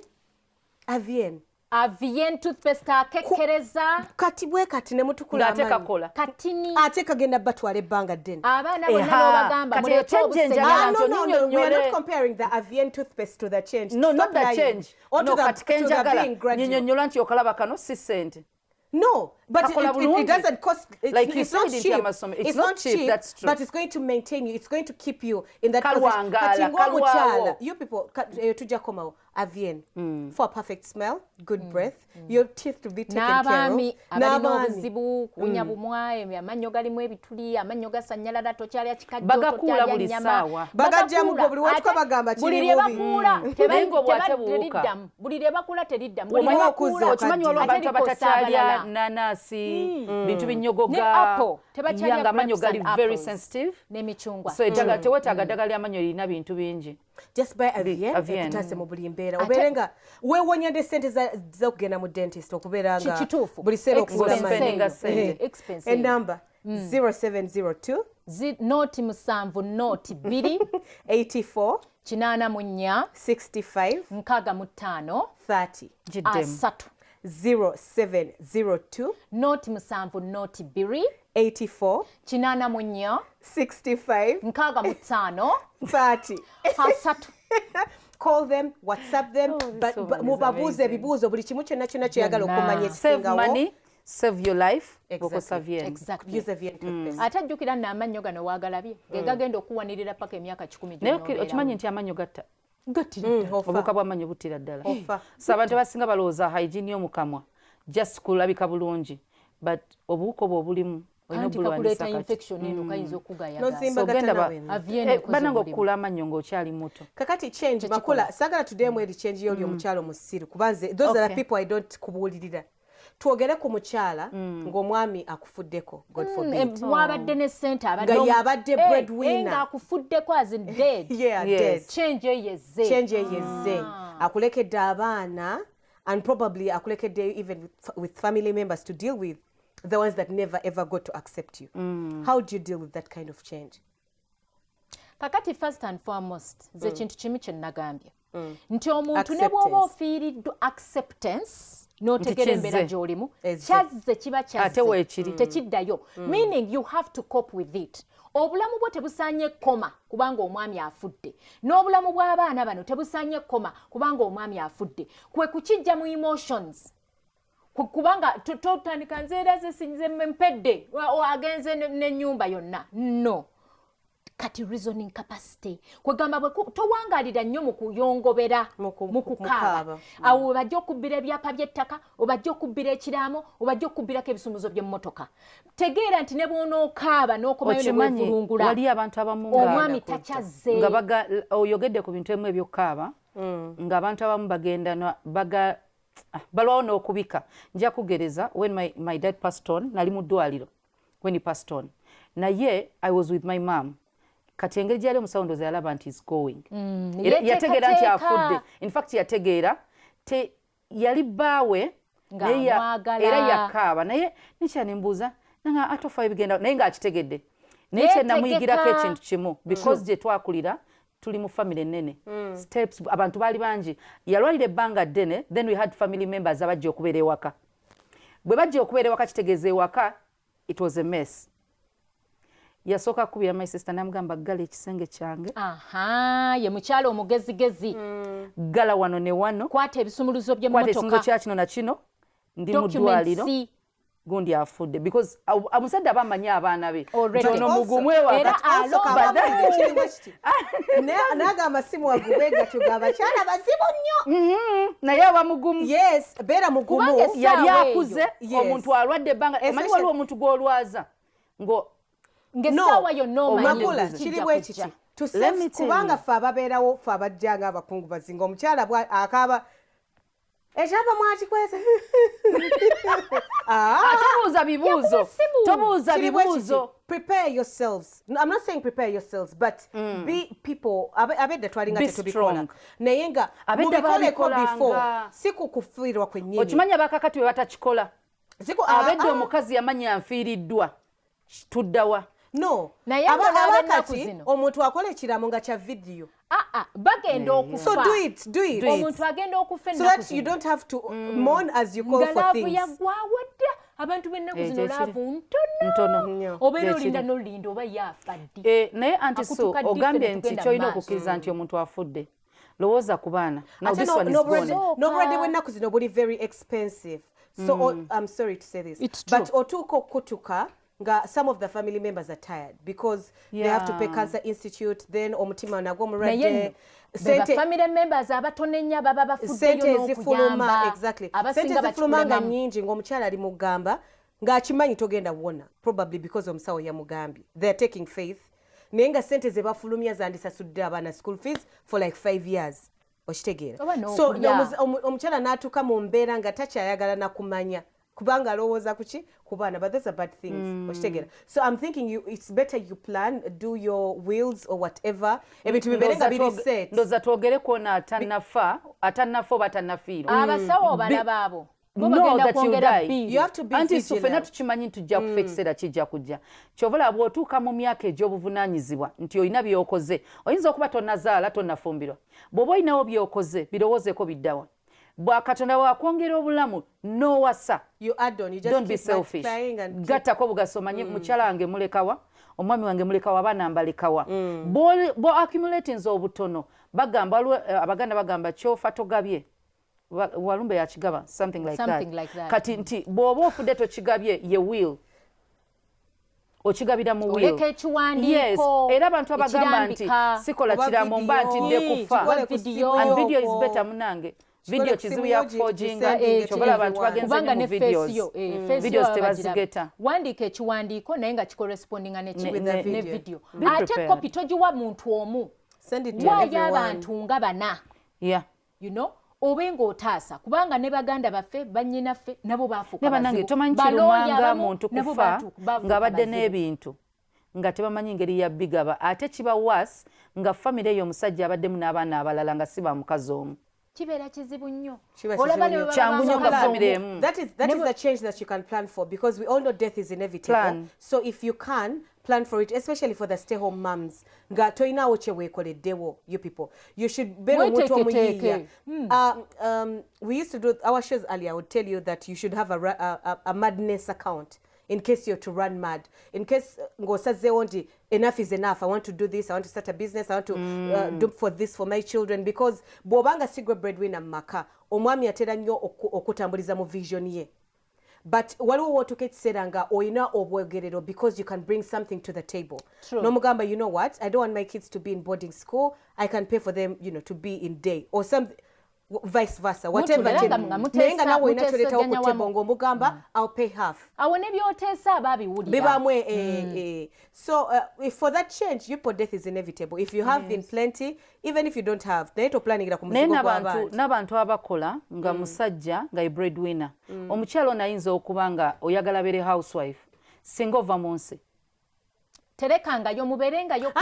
Avien avien toothpaste akekereza kati bwe kati ne mutukula ng'ate amaanyi kakola. katini ate kagenda batwala ebbanga ddene abaana bonna Eha, n'obagamba kati muleete ekyo obusenya. njagala nti no, we are onyonnyole. not comparing the Avien toothpaste to the change. No, Stop not the lying. change. Or No, to kati the kenjagala being gradual. nnyonnyola nti okalaba kano si ssente. No, but Kakola it bulungi. doesn't cost. Like you it's not said in cheap. Yamasomo, it's not cheap, that's true. But it's going to maintain you. It's going to keep you in that Kalwangala, position. Kati ng'omukyala, kalwawo. you people, tujja komawo Avien for a perfect smell, good breath, your teeth to be taken care of. n'abaami abalina N'abaami. obuzibu kunya bumwa amannyo galimu ebituli amannyo gasanyalala tokyalya kikajjo Bagakuula tokyalya buli nnyama. ssaawa. Bagagyamu gwe buli watuka Ate bagamba buli kiri lye bubi. bakuula Naye ng'obwate buwuka. teriddamu buli lye bakuula teriddamu Omanyi buli lye okuza bakuula Okimanyi olwo ate abantu likosa abatakyalya abalala. nanaasi bintu Ne binyogoga apple, tebakyalya nga amanyo grapes gali and very apples. sensitive n'emicungwa so tewetaaga ddagala ly'amanyo lirina bintu bingi. Just buy Avien Avien. ekutaase mu buli mbeera Ate- obeere nga weewonya ne ssente z'okugenda mu dentist okubeera nga Kituufu. buli seera okugula Expensive. Spendinga amannyo. ssente. Expensive. Enamba 0702 nooti 7 nooti 2 84 84 65 65 30 Giddemu. 3 0702 nooti 7 nooti 2 84 84 65 65 30 3 call them whatsapp them this woman is mubabuuze amazing. ebibuuzo buli kimu kyonna kyonna kyoyagala Byonna. okumanya Save ekisingawo money, save your life. Exactly. Okosavien. Exactly. use Avien toothpaste. ate ajjukira n'amannyo gano waagalabye ge gagenda okuwanirira paka emyaka 10 Naye okimanyi nti amanyo gatta. obuwuka bw'amannyo buttira ddala Ofa. so abantu abasinga balowooza hygiene y'omu kamwa just kulabika bulungi but obuwuka obwo obulimu olina anti kakuleeta infection eno kayinza bananga okukula amannyo ng'okyali muto kakati change makula sagala tuddeemu eri change y'oli omukyalo musiru kubanze those are the people I don't kubuulirira twogere ku mukyala ng'omwami akufuddeko god forbid mwabadde ne ssente nga y'abadde breadwinner ng'akufuddeko as in dead yeah Yes. dead change eyezze change eyezze akulekedde abaana and probably akulekedde even with family members to deal with the ones that never ever got to accept you. How do you deal with that kind of change? kakati first and foremost ze kintu kimi kye nagambye nti omuntu ne bw'oba ofiiriddwa acceptance n'otegera embeera gy'olimu kyazze kiba kyazze tekiddayo meaning you have to cope with it obulamu bwo tebusaanye koma kubanga omwami afudde n'obulamu bw'abaana bano tebusaanye koma kubanga omwami afudde kwe kukijja mu emotions kubanga totandika nzeera zesinze mpedde agenze n'ennyumba yonna no kati reasoning capacity kwegamba bwe towangalira nnyo mu kuyongobera mu kukaaba awo obajja okubbira ebyapa by'ettaka obajja okubbira ekiraamo obajja okubbirako ebisumuzo by'emmotoka tegeera nti ne bw'onookaaba n'okomayo ne bwevulungula wali abantu abamu omwami takyazze nga oyogedde ku bintu ebimu ebyokaaba ng'abantu abamu bagenda balwawo n'okubika nja kugereza when my dad passed on nali mu ddwaliro when he passed on naye I was with my mom kati engeri gyali omusawo ndoozi yalaba nti is going yategeera nti afudde in fact yategeera yali bbaawe era yakaaba naye nekyanembuuza nanga atofayo bigenda naye ng'akitegedde naye kyenamuyigirako ekintu kimu because gye twakulira tuli mu family ennene steps abantu baali bangi yalwalira ebbanga ddene then we had family members abajja okubeera ewaka bwe bajja okubeera ewaka kitegeeza ewaka it was a mess yasooka kubira my sister namugamba gala ekisenge kyange ye mukyalo omugezigezi gala wano ne wano kwata ebisumuluzo by'emmotoka kya kino na kino ndi mu ddwaliro gundi afudde because omusajja aba amanyi abaana be ono mugumu n'agamba si mwagumu egatugamba abakyala bazibu nnyo naye aba mugumu yes beera mugumu yali akuze omuntu alwadde ebbanga omanyi waliwo omuntu gw'olwaza ng'essaawa yonna omakula kiri bwe kiti kubanga ffe ababeerawo ffe abajja ng'abakungubazi ng'omukyala akaaba ekyapa mwakikwese tobuuza bibuuzo prepare yourselves I'm not saying prepare yourselves but be people abedda twalinga tetubikola naye nga mubikoleko before si kukufiirwa kwennyini okimanyi abakakati bwe batakikola abedda omukazi yamanya anfiiriddwa tuddawa no abakati omuntu akola ekiraamo nga kya vidiyo bagenda okufa so do it omuntu agenda okufa so that you don't have to mourn as you call for things yagwawadde abantu b'ennaku zino laavu ntono obeera olinda n'olinda oba yafa ddi naye anti so ogambye nti kyolina okukkiriza nti omuntu afudde lowooza ku baana n'obulwadde bw'ennaku zino buli very expensive so I'm sorry to say this but otuuka okutuka nga some of the family members are tired because they have to pay cancer institute then omutima nagwo mulwadde family members abatonenya baba bafuddeyo n'okuyamba exactly sente zifuluma nga nnyingi ng'omukyala ali mugamba ng'akimanyi togenda wona probably because omusawo yamugambye they are taking faith naye nga sente ze bafulumya zandisasudde abaana school fees for like 5 years okitegeera so omukyala n'atuuka mu mbeera nga takyayagala nakumanya kubanga alowooza kuki ku baana but those are bad things okitegeera so I'm thinking it's better you plan do your wills or whatever ebintu bibere nga biri set ndoza twogereko na atannafa oba atannafiirwa abasawo balaba abo anti ffenna tukimanyi nti tujja kufa ekiseera kijja kujja kyobola bw'otuuka mu myaka egy'obuvunaanyizibwa nti olina by'okoze oyinza okuba tonnazaala tonnafumbirwa bw'oba olinawo by'okoze birowoozeeko biddawa bwakatonda bwakwongera obulamu nowasa don't be selfish gattako bugaso omanye mukyala wange mulekawa omwami wange mulekawa abaana mbalekawa bwo accumulatinze obutono bagamba abaganda bagamba kyofa togabye walumbe yakigaba something like that kati nti bw'oba ofudde tokigabye ye will okigabira mu will. Oleka ekiwandiiko. Yes, era abantu abagamba nti sikola kirambo mba ntidde kufa. And video is better munange. Video kizibu ya forginga chokola abantu bagenze mu videos. Videos tebazigeta. Wandiika ekiwandiiko naye nga kikorrespondinga ne video. Ate copy togiwa muntu omu. Send it to everyone. Abantu nga bana. Yeah. You know? Obenga otaasa kubanga ne baganda baffe bannyinaffe nabo baafuuka bazibu tomanyi kirumanga muntu kufa nga badde n'ebintu nga tebamanyi ngeri ya bigaba ate kiba was nga family eyo omusajja abaddemu n'abaana abalala nga siba mukazi omu kibeera kizibu nnyo kyangu nnyo nga family emu. That is the change that you can plan for, because we all know death is inevitable. So if you can plan for it, especially for the stay-home mums, nga toina oche wekoleddewo, you people, you should bear omuntu omuyiiya. We used to do our shows earlier. I would tell you that you should have a madness account in case you're to run mad. In case ngosazewo nti enough is enough, I want to do this, I want to start a business, I want to do for this for my children, because bw'obanga single breadwinner maka omwami atera nnyo okutambuliza mu vision ye. But waliwo wotuka ekiseera nga oyina obwegerero because you can bring something to the table. Nomugamba, you know what, I don't want my kids to be in boarding school, I can pay for them, you know, to be in day or something, vice versa, whatever. Nenga nawe oyina kyoletawo ku table ng'omugamba I'll pay half. Awo ne by'oteesa baabiwulira. Bibamwe So if for that change, you put death is inevitable. If you have in plenty, even if you don't have, naye to planningira ku muzigo gw'abantu. N'abantu abakola nga musajja nga breadwinner. Omukyala ono ayinza okuba nga oyagala bere housewife singa ova mu nsi. Terekangayo mubeerengayo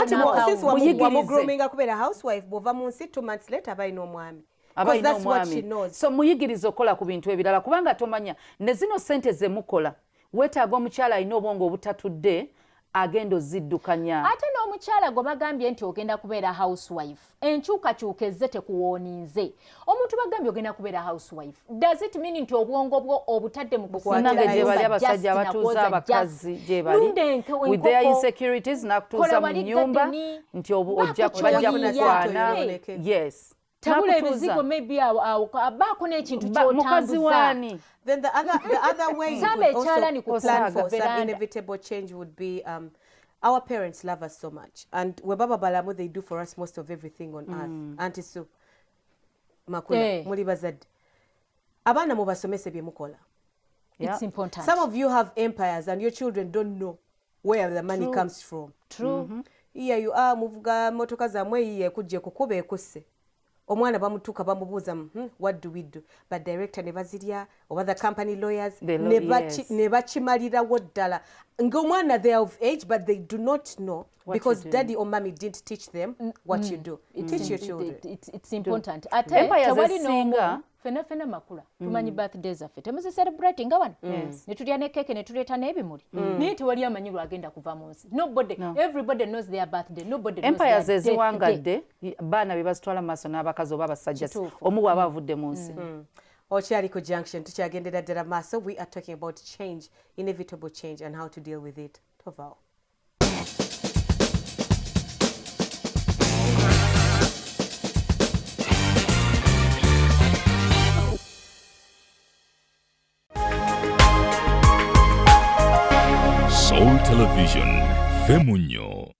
wamugroominga kubeera housewife bw'ova mu nsi 2 months later abayina omwami. Because that's what she knows. So muyigiriza okola ku bintu ebirala kubanga tomanya ne zino sente ze mukola weetaaga omukyala alina obwongo obutatudde agenda oziddukanya. Ate n'omukyala gwe bagambye nti ogenda kubeera housewife enkyukakyuka ezze tekuwooninze. Omuntu bagambye ogenda kubeera housewife, does it mean nti obwongo bwo obutadde mu kusinga gye bali abasajja abatuuza abakazi gye bali with their insecurities n'akutuuza mu nnyumba nti ojja kukwana. Yes. Tabula ebizigo maybe abaako n'ekintu ky'otambuza. Then the other way you could also plan for some inevitable change would be our parents love us so much, and we baba balamu, they do for us most of everything on earth. Auntie Sue Makula muli bazadde abaana mubasomese bye mukola. It's important. Some of you have empires and your children don't know where the money comes from. True. Here you are muvuga motoka zamwe yiye kujje kukuba ekusse. Omwana bamutuka bamubuuza what do we do, but director ne bazirya oba the company lawyers ne bakimalirawo ddala ng'omwana they are of age but they do not know what because daddy or mommy didn't teach them what you do. Teach your children. It's important. Ate tewali n'omu fena makula tumanyi birthday zaffe temuzi celebrating nga wano ne tulya ne keke ne tuleeta n'ebimuli naye tewali amanyi lwagenda kuva mu nsi. Everybody knows their birthday. Nobody knows empires eziwangadde baana be bazitwala mu maaso n'abakazi oba abasajja omu bw'aba avudde mu nsi. Okyali ku Junction tukyagendera ddala maaso. We are talking about change, inevitable change, and how to deal with it. Tovao. Soul Television, Femunyo.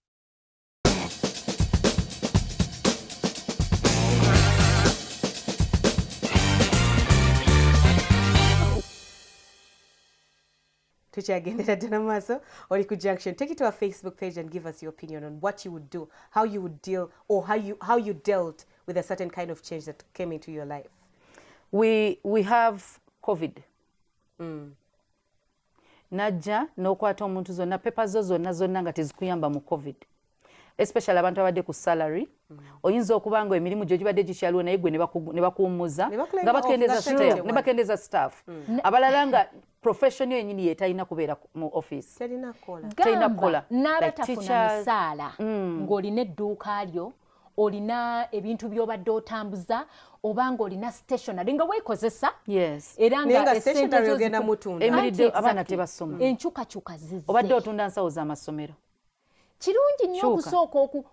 Tukyagendera ddala maaso oli ku Junction. Take it to our Facebook page and give us your opinion on what you would do, how you would deal, or how you dealt with a certain kind of change that came into your life. We have COVID. Najja n'okwata omuntu zonna pepa zo zonna nga tezikuyamba mu COVID, especially abantu abadde ku salary. Oyinza okuba nga emirimu gyo gibadde gikyaliwo naye gwe ne bakuwummuza nga bakendeza staff abalala nga profession yennyini yetalina kubeera mu office Talina kukola n'abatafuna misaala ng'olina edduuka lyo, olina ebintu by'obadde otambuza obanga olina stationary nga weekozesa era nga stationary ogenda mutunda emiridde abaana tebasoma enkyukakyuka zizze obadde otunda nsawo z'amasomero. Kirungi nnyo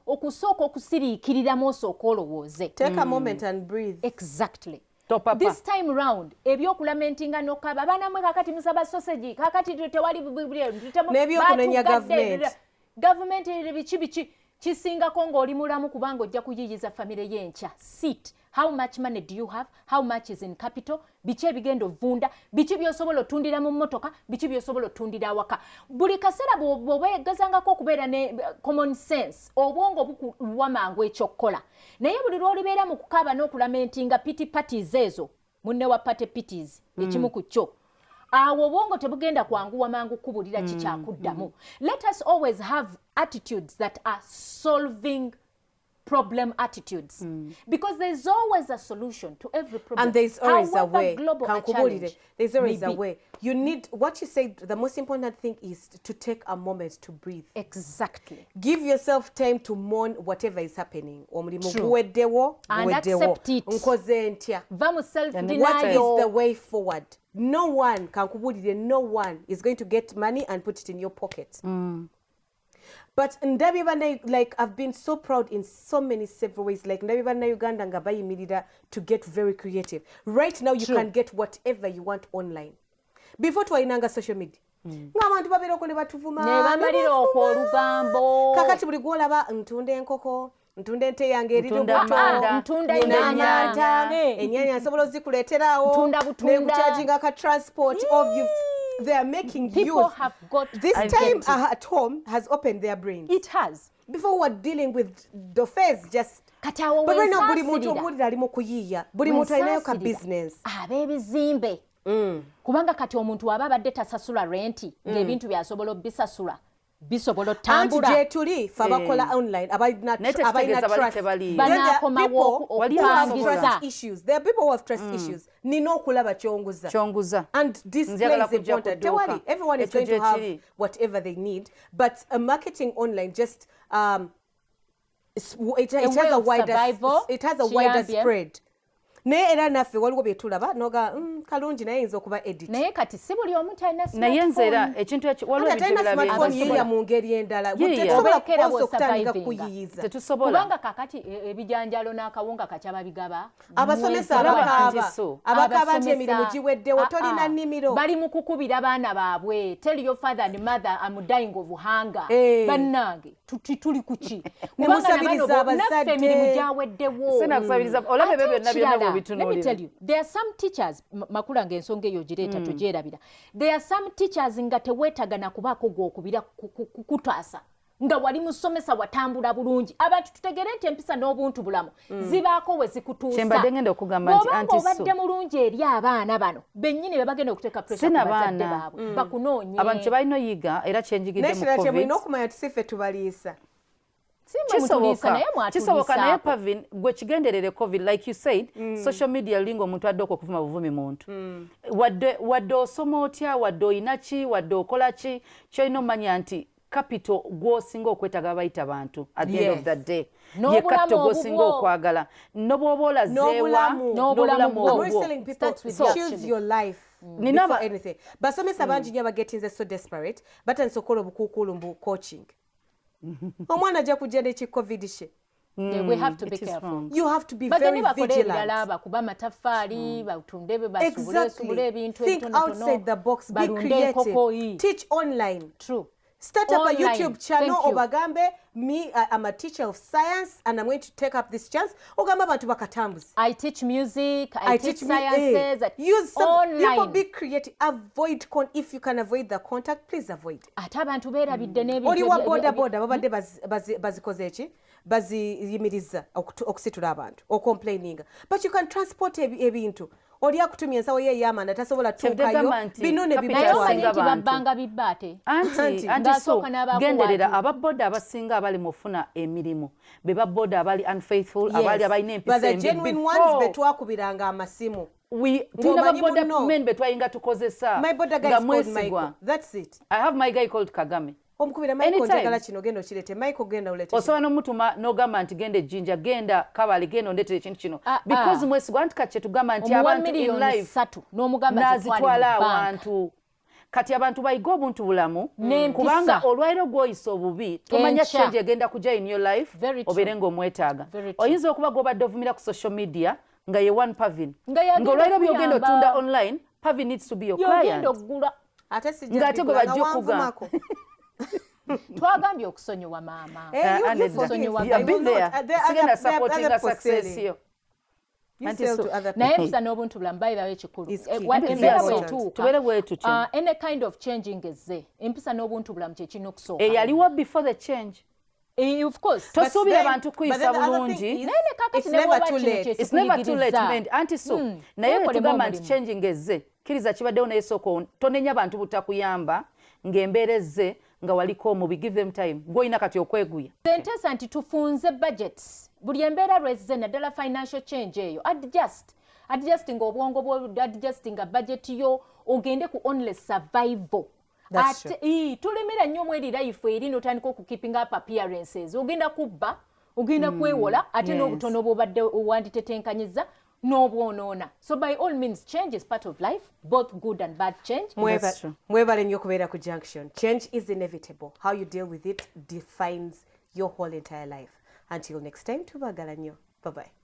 okusooka okusiriikiriramu osooka olowooze. Take a moment and breathe. Exactly. This time round ebyokulamentinga nokaba banamwe kakati musaba sausage kakati tewali nebyokunenya government bichi kisingako ng'oli mulamu kubanga ojja kuyiyiza famire y'enkya. Sit. How much money do you have? How much is in capital? Biki ebigendo vunda? Biki byosobola otundira mu mmotoka? Biki byosobola otundira awaka? Buli kaseera bw'obeegezangako okubeera ne common sense obwongo bukulwa mangu ekyokkola. Naye buli lw'olibeera mu kukaaba n'okulamentinga pity parties ezo munne wa party parties ekimu ku kyo awo obwongo tebugenda kwanguwa mangu kubulira kikyakuddamu. Let us always have attitudes that are solving problem attitudes because there's always a solution to every problem and there's always however a way. There's always a way. You need, what you said, the most important thing is to take a moment to breathe. Exactly. Give yourself time to mourn whatever is happening. And accept it. What is the way forward? No one is going to get money and put it in your pocket. But like I've been so proud in so many several ways. Like Uganda ngabayimirira to get very creative. Right now you can get whatever you want online. Before twainanga social media. Ng'abantu babera okole batuvuma. Nebamalira okwolugambo. Kakati buli gwolaba ntunde enkoko, ntunde ente yange eriri ntunda ennyanya. Ennyanya nsobola ozikuleeterawo. Nekucharginga ka transport of you. They are making people use. Have got this time at home has opened their brains. It has. Before we were dealing with the face just. But right now, buli muntu omulira alimo kuyiya. Buli muntu alinayo ka business. Ab'ebizimbe. Kubanga kati omuntu aba abadde tasasula renti ng'ebintu byasobola obisasula. Bisobola tambula. Anti jetuli fabakola online abalina trust. There are people who have trust issues. Nino okulaba kyonguza. And display is important. Everyone is going to have whatever they need. But marketing online just it has a wider spread. Naye era naffe waliwo bye tulaba noga kalungi naye yinza okuba edit. Naye kati si buli omuntu alina smartphone. Naye nze era ekintu waliwo smartphone yiya mu ngeri endala. Tetusobola. Kubanga kakati ebijanjalo n'akawunga kakyaba bigaba. Abasomesa abakaaba nti emirimu giweddewo tolina nnimiro. Bali mu kukubira baana baabwe. Tell your father and mother I'm dying of hunger. Bannange tuli kuki. Nemusabiriza abazadde. Naffe emirimu gyaweddewo. Sinakusabiriza olabe bebe nabyo. Let me tell you, there are some teachers, makula ng'ensonga eyo gireeta togyerabira. There are some teachers nga teweetaga na kubaako gw'okubira kutwasa. Nga wali musomesa watambula bulungi. Abantu tutegere nti empisa n'obuntu bulamu. Zibaako we zikutuusa. Kyembadde ngenda okugamba nti anti so. Obadde mulungi eri abaana bano. Bennyini be bagenda okuteeka pressure ku bazadde baabwe. Bakunoonye. Abantu kye balina oyiga era kyenjigidde mu COVID. Naye mulina okumanya tusiffe tubaliisa. Kisoboka naye Pavin gwe kigenderere COVID like you said social media lingo omuntu adde okuvuma buvumi muntu wadde osoma otya wadde oyinaki wadde okola ki kyolina omanya nti capital gw'osinga okwetaga bayita bantu at the end of the day ye capital gw'osinga okwagala n'obwoba olazeewa n'obulamu obwo. Choose your life before anything. Basomesa bangi nnyo abagetinze so desperate batandise okukola obukuukulu mu coaching. Omwana ajja kujja n'eki COVID she. We have to be careful. You have to be very vigilant. Bakuba mataffaali batunde basubule ebintu think outside the box, be creative, teach online. True. Start up a YouTube channel obagambe me I'm a teacher of science and I'm going to take up this chance. Ogamba abantu bakatambuzi. I teach music, I teach sciences. Use some online. People be creative. Avoid if you can avoid the contact, please avoid. Ate abantu beerabidde n'ebintu. Oli wa boda babadde bazikoze eki baziyimiriza okusitula abantu okomplaininga. But you can transport ebintu. Oli akutumya ensawo ye ey'amanda tasobola tuukayo binone babbanga bibbaate. Anti so genderera ababoda abasinga abali mufuna emirimu be baboda abali unfaithful abali abalina empisa embi genuine ones betwakubiranga amasimu. Tulina baboda men betwayinga tukozesa nga mwesigwa. That's it. I have my guy called Kagame. Omukubira Michael njagala kino genda okirete Michael genda olete. Osobola n'omutuma n'ogamba nti gende Jinja genda Kabale genda ondetere ekintu kino. Because mwesigwa nti kati tugamba nti abantu in life nazitwala awantu. Kati abantu bayiga obuntu bulamu kubanga olwairo gwoyisa obubi tomanya change egenda kujja in your life obeere ng'omwetaaga. Oyinza okuba gw'obadde ovumira ku social media nga ye one pavin Nga ng'olwaliro byogenda okuyamba. otunda online pavin needs to be your client Yogenda okugula. ate Ng'ate gwe bajja okugamba. Twagambye okusonyiwa maama. sigenda supportinga success yo naye empisa n'obuntu bulamu bayibawo ekikulu embeera tubeere bwetuti any kind of changing ezze empisa n'obuntu bulamu kyekirina okusooka eyaliwo before the change of course tosuubira abantu kuyisa bulungi naye ne kakati ne bwoba kino it's never too late anti so naye bwetugamba nti changing ezze kkiriza kibaddewo naye sooka tonenya abantu butakuyamba ng'embeera ezze nga waliko omubi give them time gw'olina kati okweguya senteesa nti tufunze budgets buli embeera lwezze naddala financial change eyo adjusting obwongo bwo adjusting budget yo ogende ku only survival tulemera nnyo mweri life eri notandika okukeeping up appearances ogenda kubba ogenda kwewola ate n'obutono bwobadde wanditetenkanyiza n'obwonoona so by all means change is part of life both good and bad change mwebale nnyo okubeera ku junction change is inevitable how you deal with it defines your whole entire life until next time tubagala nnyo bye bye